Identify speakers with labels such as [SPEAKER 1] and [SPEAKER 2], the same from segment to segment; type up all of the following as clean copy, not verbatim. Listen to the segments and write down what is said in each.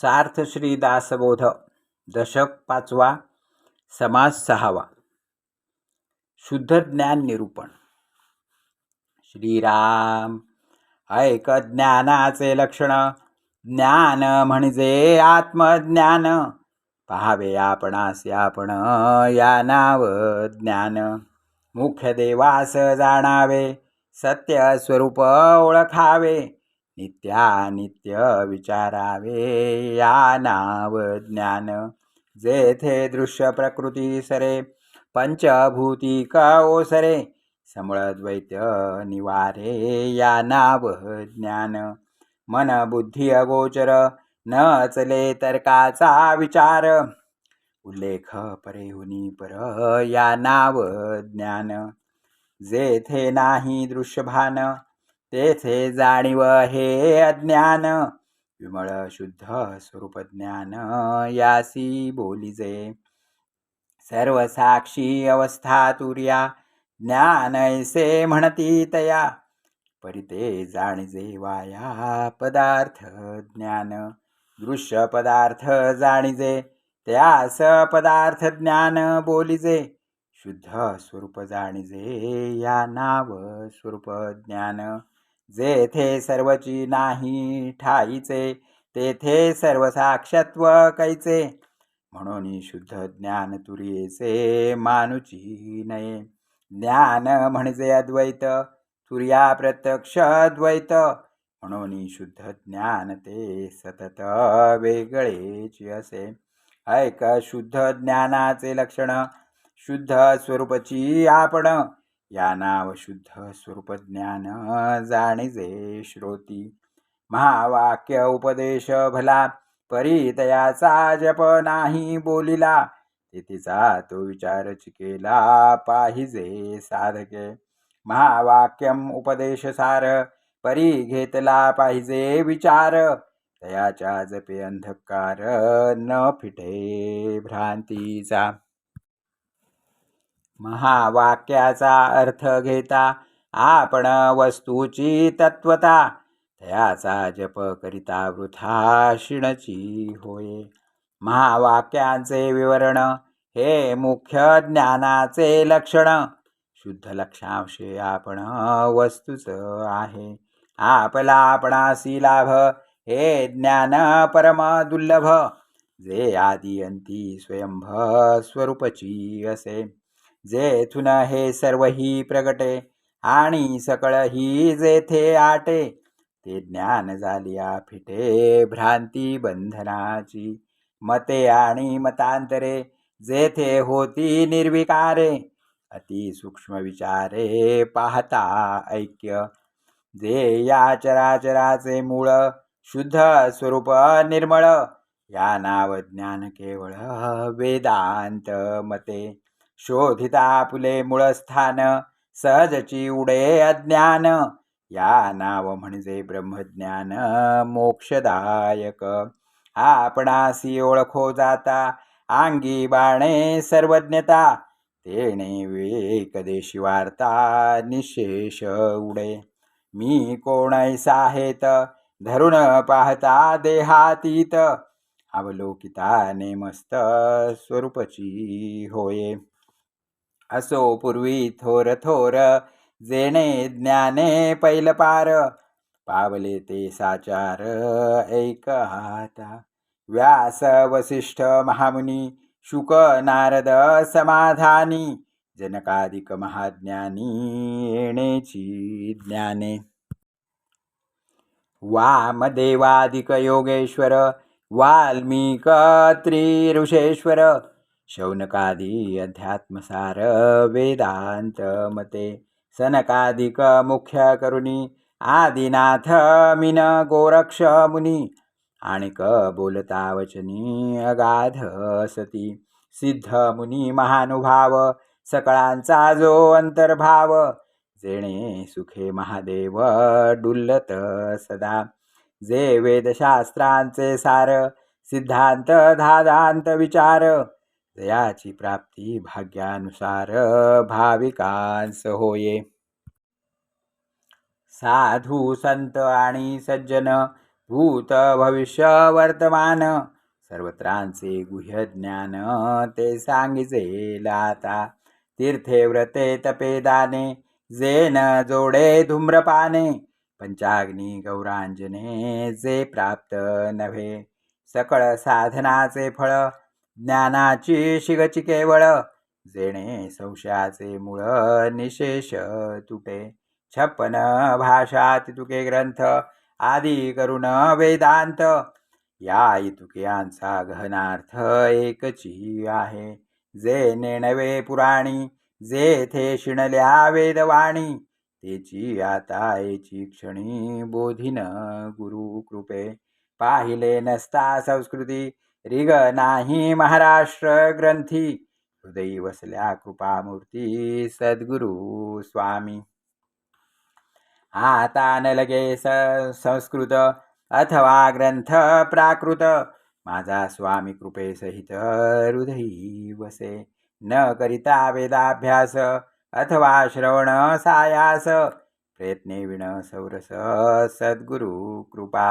[SPEAKER 1] सार्थ श्री दासबोध दशक 5वा समास 6वा शुद्ध ज्ञान निरूपण. श्रीराम. ऐक ज्ञानाचे लक्षण. ज्ञान म्हणजे आत्मज्ञान. पाहावे आपणास आपण या नाव ज्ञान. मुख्य देवास जाणावे. सत्य स्वरूप ओळखावे. नित्यानित्य विचारावे या नाव ज्ञान. जेथे दृश्य प्रकृती सरे. पंचभूतिक ओसरे. समूळ द्वैत निवारे या नाव ज्ञान. मन बुद्धी अगोचर. न चले तर्काचा विचार. उल्लेख परेहुनी पर या नाव ज्ञान. जेथे नाही दृश्यभान. तेथे जाणीव हे अज्ञान. विमळ शुद्ध स्वरूप ज्ञान यासी बोलिजे. सर्व साक्षी अवस्था तुर्या. ज्ञान ऐसे म्हणती तया. परिते जाणिजे वाया पदार्थ ज्ञान. दृश्य पदार्थ जाणिजे. त्यास पदार्थ ज्ञान बोलिजे. शुद्ध स्वरूप जाणिजे या नाव स्वरूप ज्ञान. जेथे सर्वची नाही ठाईचे. तेथे सर्व साक्षत्व कैचे. म्हणून शुद्ध ज्ञान तुर्येचे मानुची नये. ज्ञान म्हणजे अद्वैत. तुर्या प्रत्यक्ष द्वैत. म्हणून शुद्ध ज्ञान ते सतत वेगळेच असे. ऐक शुद्ध ज्ञानाचे लक्षण. शुद्ध स्वरूपची आपण. या नाव शुद्ध स्वरूप ज्ञान जाणिजे श्रोती. महावाक्य उपदेश भला. परितयाचा जप नाही बोलिला. तिचा तो विचार केला पाहिजे साधके. महावाक्यम उपदेश सार. परी घेतला पाहिजे विचार. तयाच्या जपे अंधकार न फिटे भ्रांतीचा. महावाक्याचा अर्थ घेता. आपण वस्तूची तत्वता. तयाचा जप करिता वृथा शिणची होय. महावाक्यांचे विवरण. हे मुख्य ज्ञानाचे लक्षण. शुद्ध लक्षांशे आपण वस्तूच आहे. आपला आपणासी लाभ. हे ज्ञान परम दुर्लभ. जे आदि अंती स्वयंभ स्वरूपची असे. जेथून हे सर्वही प्रगटे. आणि सकळही जेथे आटे. ते ज्ञान झालिया फिटे भ्रांती बंधनाची. मते आणि मतांतरे. जेथे होती निर्विकारे. अति सूक्ष्म विचारे पाहता ऐक्य. जे या चराचराचे मूळ. शुद्ध स्वरूप निर्मळ. या नाव ज्ञान केवळ वेदांत मते. शोधिता फुले मूळस्थान. सहजची उडे अज्ञान. या नाव म्हणजे ब्रह्मज्ञान मोक्षदायक. आपणासी ओळखो जाता. अंगी बाणे सर्वज्ञता. तेणे वेकदेशी वार्ता निशेष उडे. मी कोण ऐसा हेत. धरून पाहता देहातीत. अवलोकिता नेमस्त स्वरूपची होय. असो पूर्वी थोर थोर. जेणे ज्ञाने पैल पार. पावले ते साचार ऐक आता. व्यास वसिष्ठ महामुनी. शुक नारद समाधानी. जनकादिक महाज्ञानी येणेची ज्ञाने. वामदेवादिक योगेश्वर. वाल्मीक त्रिऋषेश्वर. शौनकादी अध्यात्मसार वेदांत मते. सनकादिक मुख्य करुणी. आदिनाथ मीन गोरक्ष मुनी. आणिक बोलता वचनी अगाध सती. सिद्ध मुनी महानुभाव. सकळांचा जो अंतर्भाव. जेणे सुखे महादेव डुल्लत सदा. जे वेदशास्त्रांचे सार. सिद्धांत धादांत विचार. जयाची प्राप्ती भाग्यानुसार भाविकांस होये. साधू संत आणि सज्जन. भूत भविष्य वर्तमान सर्वत्रांचे गुह्य ज्ञान ते सांगिजेल आता. तीर्थे व्रते तपे दाने जे न जोडे धूम्रपाने पंचाग्नी गौरांजने जे प्राप्त नव्हे. सकळ साधनाचे फळ ज्ञानाची शिगची केवळ जेणे संशयाचे मूळ निशेष तुटे. 56 भाषात तुके ग्रंथ आदी करून वेदांत या इतुक्यांचा गहनार्थ एकची आहे. जे नेणवे पुराणी जेथे शिणल्या वेदवाणी तेची आता एची क्षणी बोधिन गुरु कृपे. पाहिले नसता संस्कृती रिग नाही महाराष्ट्र ग्रंथी हृदयी वसल्या कृपामूर्ती सद्गुरु स्वामी. आता न लगे संस्कृत अथवा ग्रंथ प्राकृत माझा स्वामी कृपे सहित हृदयी वसे. न करिता वेदाभ्यास अथवा श्रवण सायास प्रयत्ने विण सौरस सद्गुरु कृपा.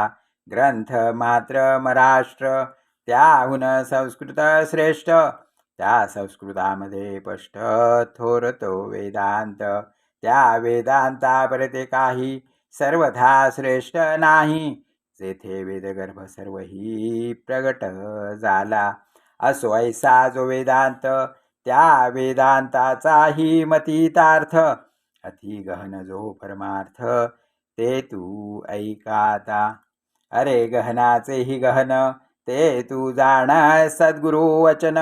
[SPEAKER 1] ग्रंथ मात्र महाराष्ट्र त्याहून संस्कृत श्रेष्ठ. त्या संस्कृतामध्ये स्पष्ट थोरतो वेदांत. त्या वेदांता परते काही सर्वथा श्रेष्ठ नाही. जेथे वेदगर्भ सर्वही प्रगट झाला असो ऐसा जो वेदांत त्या वेदांताचाही मतीतार्थ. अति गहन जो परमार्थ ते तू ऐकाता. अरे गहनाचेही गहन ते तू जाण सद्गुरु वचन.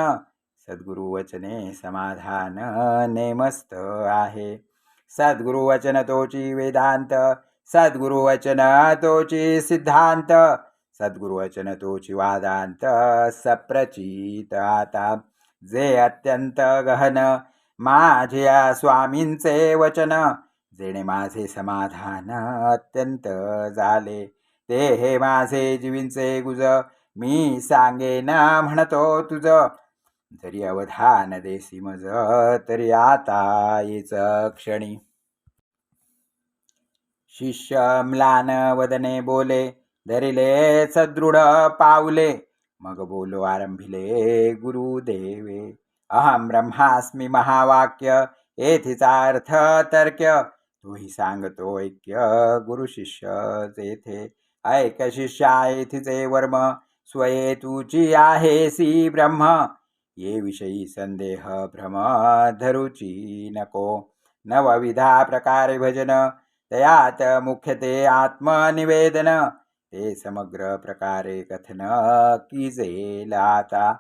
[SPEAKER 1] सद्गुरु वचने समाधान नेमस्त आहे. सद्गुरु वचन तोची वेदांत सद्गुरु वचन तोची सिद्धांत. सद्गुरु वचन तोची वादांत सप्रचित आता. जे अत्यंत गहन माझ्या स्वामींचे वचन जेणे माझे समाधान अत्यंत झाले. ते हे माझे जीवींचे गुज मी सांगेन म्हणतो तुझ. जरी अवधान देसी मज तरी आता येच क्षणी. शिष्य म्लान वदने बोले धरिले सदृढ पावले. मग बोलो आरंभिले गुरुदेवे अहम ब्रह्मास्मी महावाक्य येथीचा अर्थ तर्क्य. तोही सांगतो ऐक्य गुरु शिष्य जेथे. ऐक शिष्या येथीचे वर्म स्वये तुची आहेसी ब्रह्म. ये विषयी संदेह भ्रम धरुची नको. नवविधा प्रकारे भजन तयात मुख्यते आत्मनिवेदन. ते समग्र प्रकारे कथन कीजेल आता.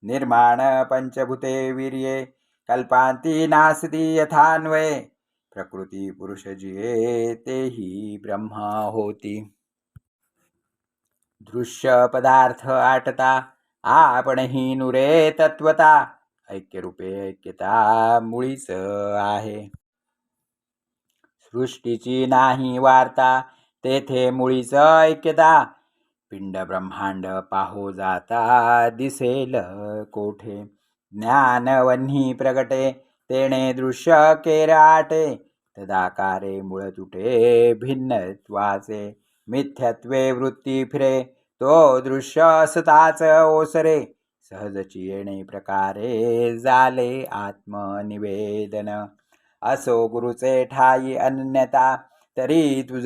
[SPEAKER 1] निर्माण पंचभूते वीर्ये कल्पांती नासती यथान्वये. प्रकृती पुरुष जिये तेही ब्रह्म होती. दृश्य पदार्थ आटता आपणही नुरे तत्वता. ऐक्यरूपे ऐक्यता मुळीच आहे. सृष्टीची नाही वार्ता तेथे मुळीच ऐक्यता. पिंड ब्रह्मांड पाहो जाता दिसेल कोठे. ज्ञानवन्ही प्रगटे तेणे दृश्य केराटे. तदाकारे मूळ तुटे भिन्नत्वाचे. मिथ्यत्वे वृत्ती फिरे तो दृश्य असताच ओसरे. सहजची येणे प्रकारे झाले आत्मनिवेदन. असो गुरुचे ठाई अन्यता तरी तुझ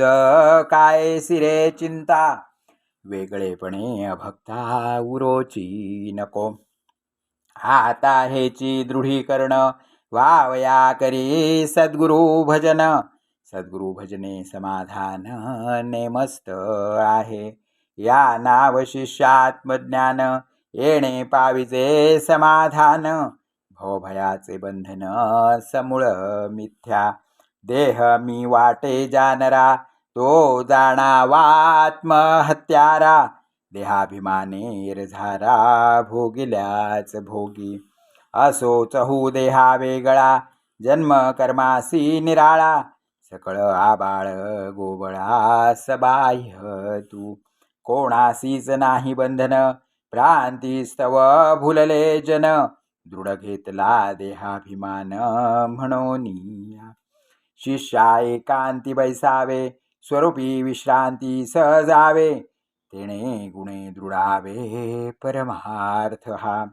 [SPEAKER 1] काय सिरे चिंता. वेगळेपणे अभक्ता उरोची नको. आता हेची दृढीकरण वावया करी सद्गुरु भजन. सद्गुरु भजने समाधान नेमस्त आहे. या नाव शिष्यात्मज्ञान येणे पाविजे समाधान. भवभयाचे बंधन समूळ मिथ्या. देह मी वाटे जानरा तो जाणावा आत्महत्यारा. देहाभिमाने रझारा भोगिल्याच भोगी. असो चहू देहा वेगळा जन्म कर्मासी निराळा. सकळ आबाळ गोबळा सबाह्य तू. कोणासीच नाही बंधन भ्रांतीस्तव भुलले जन. दृढ घेतला देहाभिमान म्हणोनिया. शिष्या एकांती बैसावे स्वरूपी विश्रांती सहजावे. तेणे गुणे दृढावे परमार्थ हा.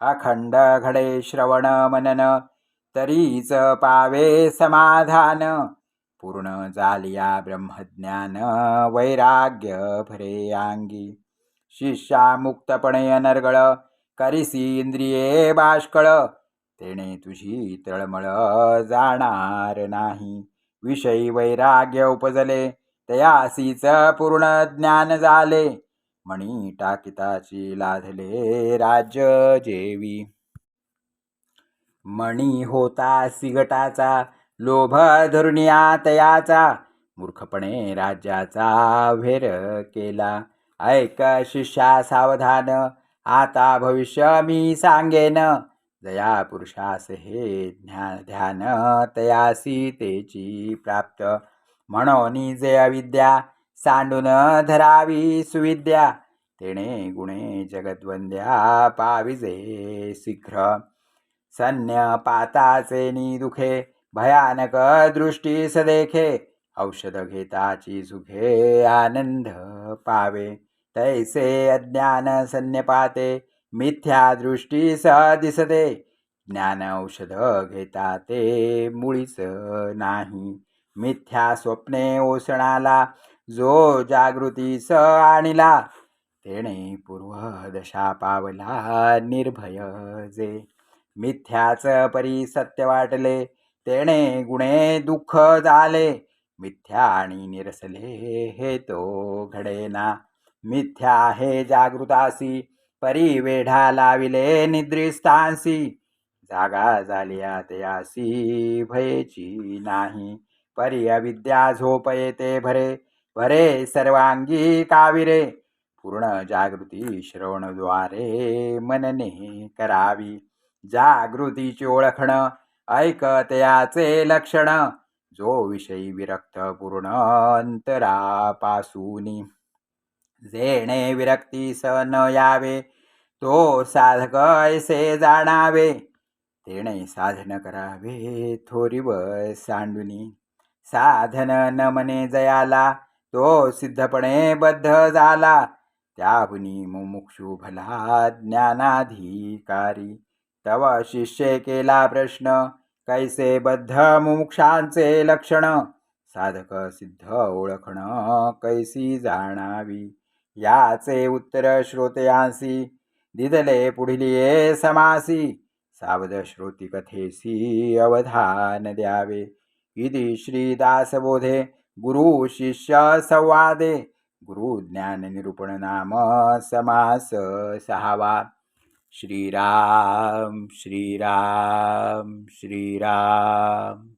[SPEAKER 1] अखंड घडे श्रवण मनन तरीच पावे समाधान. पूर्ण झालिया ब्रह्मज्ञान वैराग्य भरे अंगी. शिष्या मुक्तपणे अनर्गळ करिसी इंद्रिये बाष्कळ. तेणे तुझी तळमळ जाणार नाही. विषयी वैराग्य उपजले तयासीच पूर्ण ज्ञान झाले. मणी टाकिताची लाधले राज्य जेवी. मणी होता सिगटाचा लोभ धरुनिया तयाचा. मूर्खपणे राज्याचा व्हेर केला. ऐक शिष्या सावधान आता भविष्य मी सांगेन. जया पुरुषास हे ध्यान तयासी तेची प्राप्त. म्हणून जे अविद्या सांडून धरावी सुविद्या. तेणे गुणे जगद्वंद्या पाविजे शीघ्र. सन्य पाताचे दुखे भयानक दृष्टी सदेखे. औषध घेताची सुखे आनंद पावे. तैसे अज्ञान सन्यपाते मिथ्या दृष्टी स दिसते. ज्ञान औषध घेता ते मुळीच नाही. मिथ्या स्वप्ने ओसणाला जो जागृतीस आणिला. तेणे पूर्व दशा पावला निर्भय जे. मिथ्याच परी सत्य वाटले तेणे गुणे दुःख झाले. मिथ्या आणि निरसले हे तो घडेना. मिथ्या हे जागृतासी परी वेढा लाविले निद्रिस्तांसी. जागा झालिया तयासी भयेची नाही. परी अविद्या झोप येते भरे भरे सर्वांगी काविरे. पूर्ण जागृती श्रवणद्वारे मनने करावी. जागृतीची ओळखण ऐकतयाचे लक्षण. जो विषयी विरक्त पूर्ण अंतरापासूनी. जेणे विरक्तीस न यावे तो साधक ऐसे जाणावे. तेणे साधन करावे थोरीव सांडुनी. साधन न मने जयाला तो सिद्धपणे बद्ध झाला. त्याहुनी मुमुक्षु भला ज्ञानाधिकारी. तव शिष्ये केला प्रश्न कैसे बद्ध मुमुक्षांचे लक्षण. साधक सिद्ध ओळखण कैसी जाणावी. याचे उत्तर श्रोतयांसी दिदले पुढिलिये समासी. सावध श्रोती कथेसी अवधान द्यावे. इति श्रीदासबोधे गुरु शिष्य संवादे. गुरु ज्ञान निरूपण नाम समास 6वा. श्रीराम श्रीराम श्रीराम.